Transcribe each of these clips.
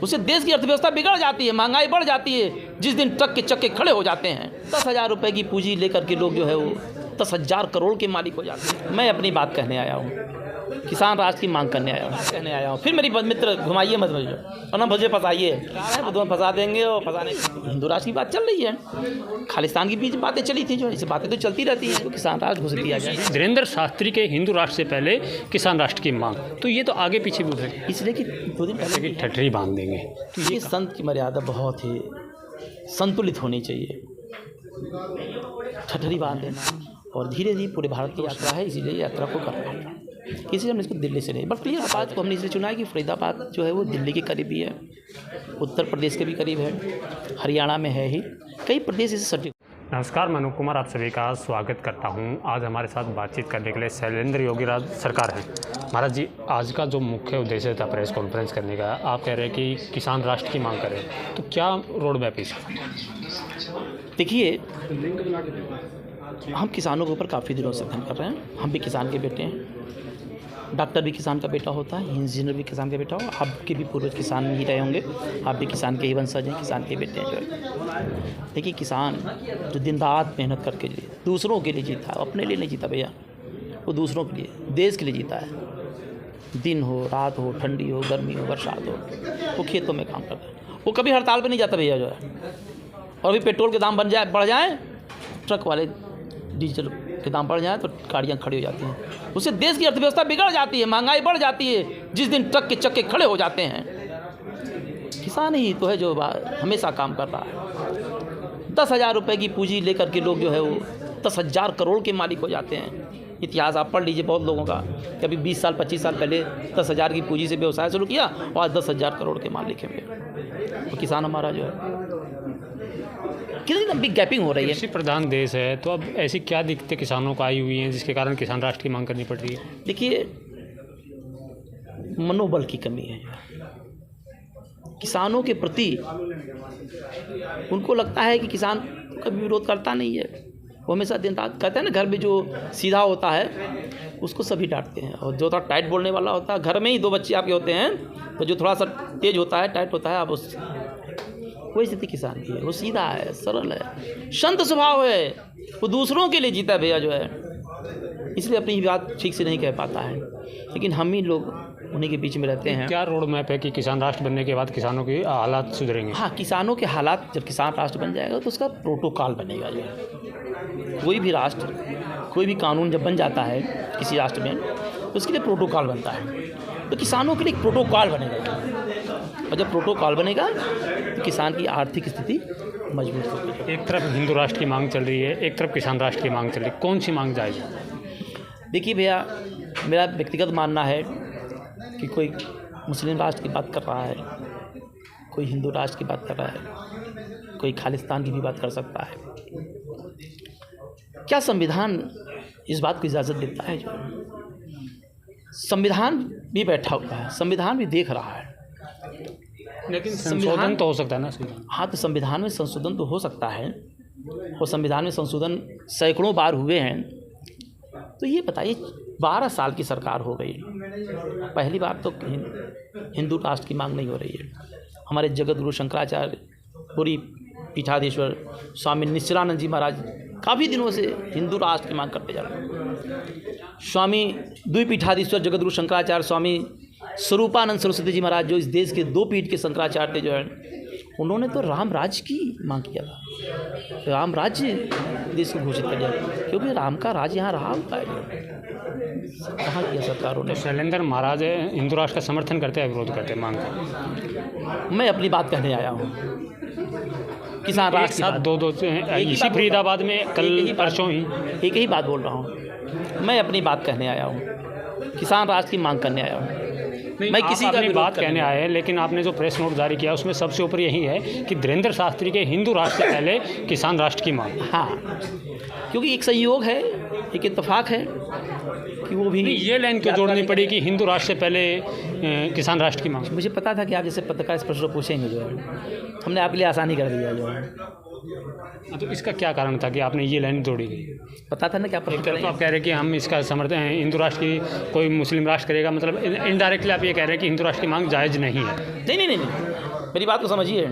उससे देश की अर्थव्यवस्था बिगड़ जाती है, महंगाई बढ़ जाती है। जिस दिन ट्रक के चक्के खड़े हो जाते हैं, 10,000 रुपये की पूंजी लेकर के लोग जो है वो 10,000 करोड़ के मालिक हो जाते हैं। मैं अपनी बात कहने आया हूँ, किसान राज की मांग करने आया हूँ। फिर मेरी मित्र घुमाइए मत मुझे, और ना मुझे फंसाइए, वो दोनों फंसा देंगे। और फंसाने हिंदू राज की बात चल रही है, खालिस्तान की बीच बातें चली थी, जो ऐसी बातें तो चलती रहती हैं। तो किसान राज घोषित किया जाए। धीरेन्द्र शास्त्री के हिंदू राष्ट्र से पहले किसान राष्ट्र की मांग, तो ये तो आगे पीछे भी उठ रही है, इसलिए कि 2 दिन पहले कि ठठरी बांध देंगे। तो ये संत की मर्यादा बहुत ही संतुलित होनी चाहिए। ठठरी बांध देना और धीरे धीरे पूरे भारत की यात्रा है, इसीलिए यात्रा को कर रहे हैं। इसलिए हमने इसको दिल्ली से नहीं, बट क्लियर बात को हमने इसलिए चुना है कि फरीदाबाद जो है वो दिल्ली के करीब ही है, उत्तर प्रदेश के भी करीब है, हरियाणा में है ही, कई प्रदेश इसे सटीक। नमस्कार, मैं अनूप कुमार आप सभी का स्वागत करता हूं। आज हमारे साथ बातचीत करने के लिए शैलेंद्र योगीराज सरकार हैं। महाराज जी, आज का जो मुख्य उद्देश्य था प्रेस कॉन्फ्रेंस करने का, आप कह रहे हैं कि किसान राष्ट्र की मांग करें, तो क्या रोड मैप इसका? देखिए, हम किसानों के ऊपर काफ़ी दिनों से अध्ययन कर रहे हैं। हम भी किसान के बेटे हैं, डॉक्टर भी किसान का बेटा होता है, इंजीनियर भी किसान का बेटा हो। आपके भी पूर्वज किसान ही रहे होंगे, आप भी किसान के ही वंशज हैं, किसान के बेटे हैं जो है। देखिए, किसान जो दिन रात मेहनत करके लिए दूसरों के लिए जीता है, अपने लिए नहीं जीता भैया, वो दूसरों के लिए, देश के लिए जीता है। दिन हो, रात हो, ठंडी हो, गर्मी हो, बरसात हो, वो खेतों में काम करता है। वो कभी हड़ताल पर नहीं जाता भैया जो है। और अभी पेट्रोल के दाम बढ़ जाए, ट्रक वाले डीजल के दाम बढ़ जाए तो गाड़ियाँ खड़ी हो जाती हैं। उससे देश की अर्थव्यवस्था बिगड़ जाती है, महंगाई बढ़ जाती है। जिस दिन ट्रक के चक्के खड़े हो जाते हैं, किसान ही तो है जो हमेशा काम कर रहा है। 10,000 रुपये की पूंजी लेकर के लोग जो है वो 10,000 करोड़ के मालिक हो जाते हैं। इतिहास आप पढ़ लीजिए बहुत लोगों का, कि अभी 20 साल 25 साल पहले 10,000 की पूंजी से व्यवसाय शुरू किया और आज 10,000 करोड़ के मालिक हैं। तो किसान हमारा जो है कितनी लंबी गैपिंग हो रही है। कृषि प्रधान देश है, तो अब ऐसी क्या दिक्कतें किसानों को आई हुई हैं जिसके कारण किसान राष्ट्र की मांग करनी पड़ रही है? देखिए, मनोबल की कमी है किसानों के प्रति। उनको लगता है कि किसान कभी विरोध करता नहीं है, वो हमेशा दिन रात कहते हैं ना, घर में जो सीधा होता है उसको सभी डांटते हैं, और जो थोड़ा टाइट बोलने वाला होता है, घर में ही 2 बच्चे आपके होते हैं, तो जो थोड़ा सा तेज होता है, टाइट होता है, आप उस वही स्थिति किसान की है। वो सीधा है, सरल है, शांत स्वभाव है, वो दूसरों के लिए जीता है भैया जो है, इसलिए अपनी बात ठीक से नहीं कह पाता है। लेकिन हम ही लोग उन्हीं के बीच में रहते हैं। क्या रोड मैप है कि किसान राष्ट्र बनने के बाद किसानों के हालात सुधरेंगे? हाँ, किसानों के हालात, जब किसान राष्ट्र बन जाएगा तो उसका प्रोटोकॉल बनेगा जो है। कोई भी राष्ट्र, कोई भी कानून जब बन जाता है किसी राष्ट्र में, तो उसके लिए प्रोटोकॉल बनता है। तो किसानों के लिए एक प्रोटोकॉल बनेगा, और जब प्रोटोकॉल बनेगा तो किसान की आर्थिक स्थिति मजबूत होगी। एक तरफ हिंदू राष्ट्र की मांग चल रही है, एक तरफ किसान राष्ट्र की मांग चल रही है, कौन सी मांग जाएगी? देखिए भैया, मेरा व्यक्तिगत मानना है कि कोई मुस्लिम राष्ट्र की बात कर रहा है, कोई हिंदू राष्ट्र की बात कर रहा है, कोई खालिस्तान की भी बात कर सकता है। क्या संविधान इस बात को इजाज़त देता है? जो संविधान भी बैठा हुआ है, संविधान भी देख रहा है, लेकिन संशोधन तो हो सकता है ना? हाँ, तो संविधान में संशोधन तो हो सकता है, और संविधान में संशोधन सैकड़ों बार हुए हैं। तो ये बताइए, 12 साल की सरकार हो गई, पहली बार तो हिंदू राष्ट्र की मांग नहीं हो रही है। हमारे जगत गुरु शंकराचार्य, पूरी पीठाधीश्वर स्वामी निश्चलानंद जी महाराज काफ़ी दिनों से हिंदू राष्ट्र की मांग करते जा रहे हैं। स्वामी द्विपीठाधीश्वर जगत गुरु शंकराचार्य स्वामी स्वरूपानंद सरस्वती जी महाराज, जो इस देश के 2 पीठ के शंकराचार्य थे जो है, उन्होंने तो राम राज्य की मांग किया था। राम राज्य देश को घोषित कर दिया, क्योंकि राम का राज यहाँ रहा होता है। कहाँ किया सरकारों ने? शैलेंद्र महाराज हिंदू राष्ट्र का समर्थन करते हैं, विरोध करते हैं मांग का? मैं अपनी बात कहने आया हूँ, किसान राष्ट्र साथ दो इसी फरीदाबाद में कल परसों ही एक ही बात बोल रहा हूँ। मैं अपनी बात कहने आया हूँ, किसान राष्ट्र की मांग करने आया हूँ। मैं किसी का बात कहने आया है, लेकिन आपने जो प्रेस नोट जारी किया उसमें सबसे ऊपर यही है कि धीरेन्द्र शास्त्री के हिंदू राष्ट्र से पहले किसान राष्ट्र की मांग। हाँ, क्योंकि एक संयोग है, एक इत्तेफाक है कि वो भी ये लाइन क्यों जोड़नी पड़ी कि हिंदू राष्ट्र से पहले किसान राष्ट्र की मांग? मुझे पता था कि आप जैसे पत्रकार इस प्रश्न पूछेंगे जो है, हमने आपके लिए आसानी कर दिया जो है। तो इसका क्या कारण था कि आपने ये लाइन तोड़ी गई? पता था ना क्या प्रश्न तो करेंगे। आप कह रहे हैं कि हम इसका समर्थन है, हिंदू राष्ट्र की कोई मुस्लिम राष्ट्र करेगा, मतलब इनडायरेक्टली आप ये कह रहे हैं कि हिंदू राष्ट्र की मांग जायज़ नहीं है। नहीं नहीं नहीं नहीं, मेरी बात को समझिए।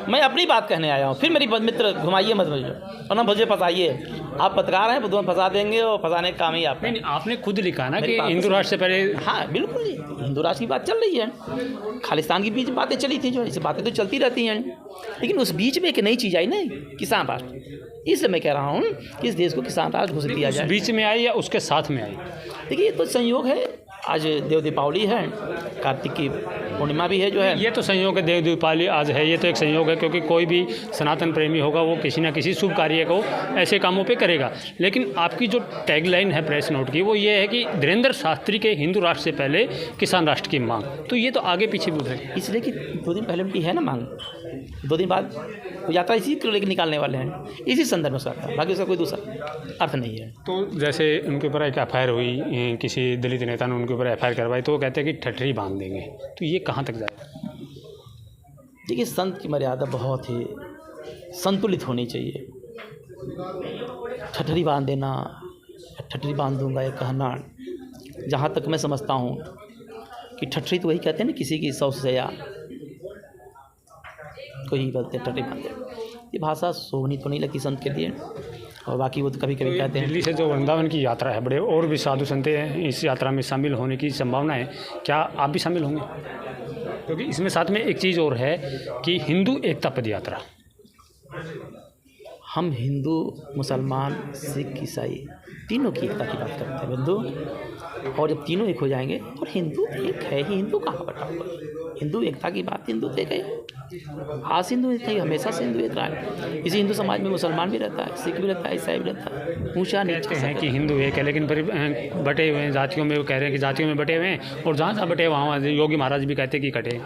मैं अपनी बात कहने आया हूँ, फिर मेरी मित्र घुमाइए मत मुझे और ना मुझे फंसाइए। आप पत्रकार हैं, बुद्धू फंसा देंगे और फंसाने का काम ही आप। नहीं, आपने खुद लिखा ना मेरी कि बात हिंदू तो राष्ट्र से पहले। हाँ बिल्कुल, हिंदू राष्ट्र की बात चल रही है, खालिस्तान के बीच बातें चली थी, जो ऐसी बातें तो चलती रहती हैं, लेकिन उस बीच में एक नई चीज़ आई ना, किसान राष्ट्र। इसलिए मैं कह रहा हूँ कि इस देश को किसान राष्ट्र घोषित किया जाए। बीच में आई या उसके साथ में आई? देखिए, ये तो संयोग है, आज देव दीपावली है, कार्तिक की पूर्णिमा भी है जो है। ये तो संयोग है, देव दीपावली आज है, ये तो एक संयोग है, क्योंकि कोई भी सनातन प्रेमी होगा वो किसी ना किसी शुभ कार्य को ऐसे कामों पे करेगा। लेकिन आपकी जो टैगलाइन है प्रेस नोट की, वो ये है कि धीरेन्द्र शास्त्री के हिंदू राष्ट्र से पहले किसान राष्ट्र की मांग। तो ये तो आगे पीछे भी उठ रही है, इसलिए कि 2 दिन पहले उनकी है ना मांग, 2 दिन बाद वो यात्रा इसी को लेकर निकालने वाले हैं, इसी संदर्भ में उसका, बाकी उसका कोई दूसरा अर्थ नहीं है। तो जैसे उनके ऊपर एक एफ हुई, किसी दलित नेता ने उनके ऊपर एफ करवाई, तो वो कहते हैं कि ठठरी बांध देंगे, तो ये कहाँ तक जाएगा? देखिए, संत की मर्यादा बहुत ही संतुलित होनी चाहिए। ठठरी बांध देना, ठठरी बांध दूंगा, ये कहना, जहाँ तक मैं समझता हूँ कि ठठरी तो वही कहते हैं ना, किसी की 100 से या कोई बोलते हैं ठठरी बांध दे। ये भाषा शोभनी तो नहीं लगती संत के लिए, और बाकी वो तो कभी कभी कहते हैं। दिल्ली से जो वृंदावन की यात्रा है, बड़े और भी साधु संत हैं इस यात्रा में शामिल होने की संभावना है, क्या आप भी शामिल होंगे? क्योंकि इसमें साथ में एक चीज़ और है कि हिंदू एकता पद यात्रा। हम हिंदू, मुसलमान, सिख, ईसाई तीनों की एकता की बात करते हैं बंधु, और जब तीनों एक हो जाएंगे, और हिंदू एक है ही, हिंदू कहाँ बटा हुआ है? हिंदू एकता की बात, हिंदू तो एक है, आज हिंदू एक है, हमेशा से हिंदू एक रहा है। इसी हिंदू समाज में मुसलमान भी रहता है, सिख भी रहता है, ईसाई भी रहता है, ऊँचा नीचा कहते हैं कि हिंदू एक है, लेकिन फिर बटे हुए हैं जातियों में, वो कह रहे हैं कि जातियों में बटे हुए हैं, और जहाँ बटे वहाँ योगी महाराज भी कहते हैं कि कटे।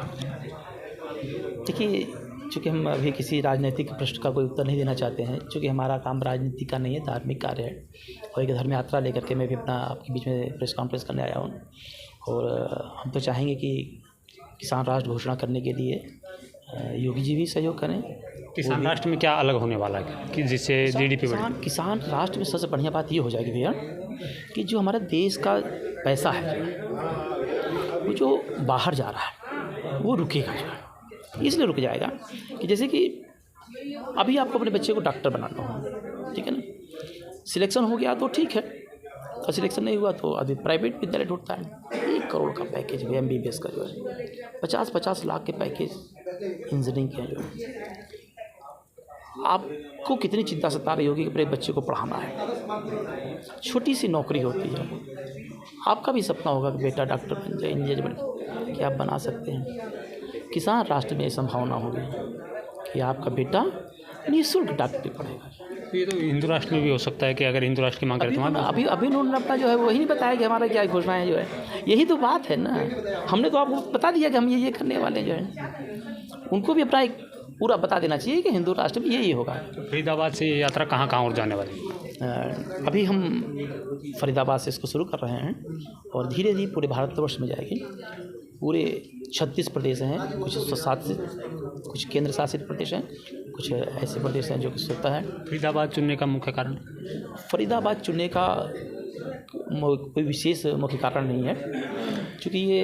देखिए, चूँकि हम अभी किसी राजनीतिक प्रश्न का कोई उत्तर नहीं देना चाहते हैं, चूँकि हमारा काम राजनीति का नहीं है, धार्मिक कार्य है, और एक धर्म यात्रा लेकर के मैं भी अपना आपके बीच में प्रेस कॉन्फ्रेंस करने आया हूँ। और हम तो चाहेंगे कि किसान राष्ट्र घोषणा करने के लिए योगी जी भी सहयोग करें। किसान राष्ट्र में क्या अलग होने वाला है कि जिससे जीडीपी बढ़े? किसान राष्ट्र में सबसे बढ़िया बात ये हो जाएगी भैया कि जो हमारा देश का पैसा है वो जो बाहर जा रहा है वो रुकेगा, जो है इसलिए रुक जाएगा कि जैसे कि अभी आपको अपने बच्चे को डॉक्टर बनाना हो, ठीक है ना, सिलेक्शन हो गया तो ठीक है, और सिलेक्शन नहीं हुआ तो अभी प्राइवेट विद्यालय ढूंढता है। 1 करोड़ का पैकेज है MBBS का, जो है 50-50 लाख के पैकेज इंजीनियरिंग के, जो है आपको कितनी चिंता सता रही होगी कि अपने बच्चे को पढ़ाना है। छोटी सी नौकरी होती है, आपका भी सपना होगा कि बेटा डॉक्टर बन जाए, इंजीनियर बन जाए, कि आप बना सकते हैं। किसान राष्ट्र में ये संभावना होगी कि आपका बेटा निःशुल्क डॉक्टरी पढ़ेगा। ये तो हिंदू राष्ट्र में भी हो सकता है कि अगर हिंदू राष्ट्र की मांग करते हैं। अभी उन्होंने अपना जो है वही नहीं बताया कि हमारा क्या घोषणाएं जो है, यही तो बात है ना। हमने तो आपको बता दिया कि हम ये करने वाले जो है, उनको भी अपना एक पूरा बता देना चाहिए कि हिंदू राष्ट्र में यही होगा। फरीदाबाद से ये यात्रा कहाँ कहाँ और जाने वाली है? अभी हम फरीदाबाद से इसको शुरू कर रहे हैं और धीरे धीरे पूरे भारतवर्ष में जाएगी। पूरे 36 प्रदेश हैं, कुछ शासित, कुछ केंद्र शासित प्रदेश हैं, कुछ ऐसे प्रदेश हैं जो कि स्वतः है। फरीदाबाद चुनने का मुख्य कारण? फरीदाबाद चुनने का कोई विशेष मुख्य कारण नहीं है, क्योंकि ये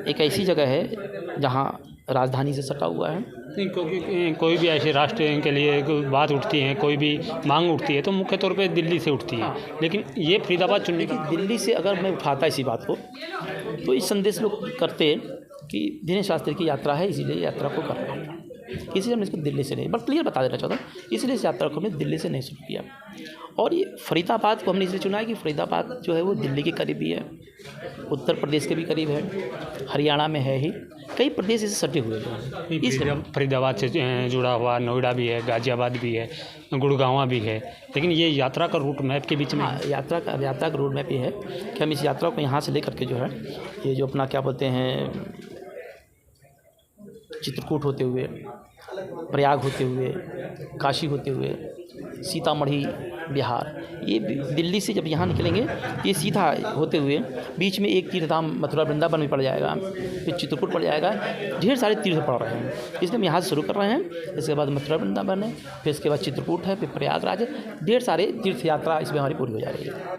एक ऐसी जगह है जहाँ राजधानी से सटा हुआ है। नहीं, क्योंकि कोई भी ऐसे राष्ट्र के लिए बात उठती है, कोई भी मांग उठती है तो मुख्य तौर पे दिल्ली से उठती है, लेकिन ये फरीदाबाद चुनने की दिल्ली से अगर मैं उठाता इसी बात को तो इस संदेश लोग करते कि दिनेश शास्त्री की यात्रा है, इसीलिए यात्रा को कर रहा है, इसलिए हमने इसको दिल्ली से नहीं, बट क्लियर बता देना चाहता हूँ, इसलिए इस यात्रा को हमने दिल्ली से नहीं शुरू किया। और ये फरीदाबाद को हमने इसलिए चुना है कि फरीदाबाद जो है वो दिल्ली के करीब भी है, उत्तर प्रदेश के भी करीब है, हरियाणा में है ही, कई प्रदेश इसे सटे हुए हैं। इस फरीदाबाद से जुड़ा हुआ नोएडा भी है, गाजियाबाद भी है, गुड़गांव भी है, लेकिन ये यात्रा का रूट मैप के बीच में यात्रा का रूट मैप ये है कि हम इस यात्रा को यहाँ से लेकर के जो है ये जो अपना क्या बोलते हैं चित्रकूट होते हुए, प्रयाग होते हुए, काशी होते हुए, सीतामढ़ी, बिहार। ये दिल्ली से जब यहाँ निकलेंगे ये सीधा होते हुए बीच में एक तीर्थ धाम मथुरा वृंदावन में पड़ जाएगा, फिर चित्रकूट पड़ जाएगा। ढेर सारे तीर्थ पड़ रहे हैं, इसलिए हम यहाँ से शुरू कर रहे हैं। इसके बाद मथुरा वृंदावन है, फिर इसके बाद चित्रकूट है, फिर प्रयागराज है। ढेर सारे तीर्थ यात्रा इसमें हमारी पूरी हो जा रही है।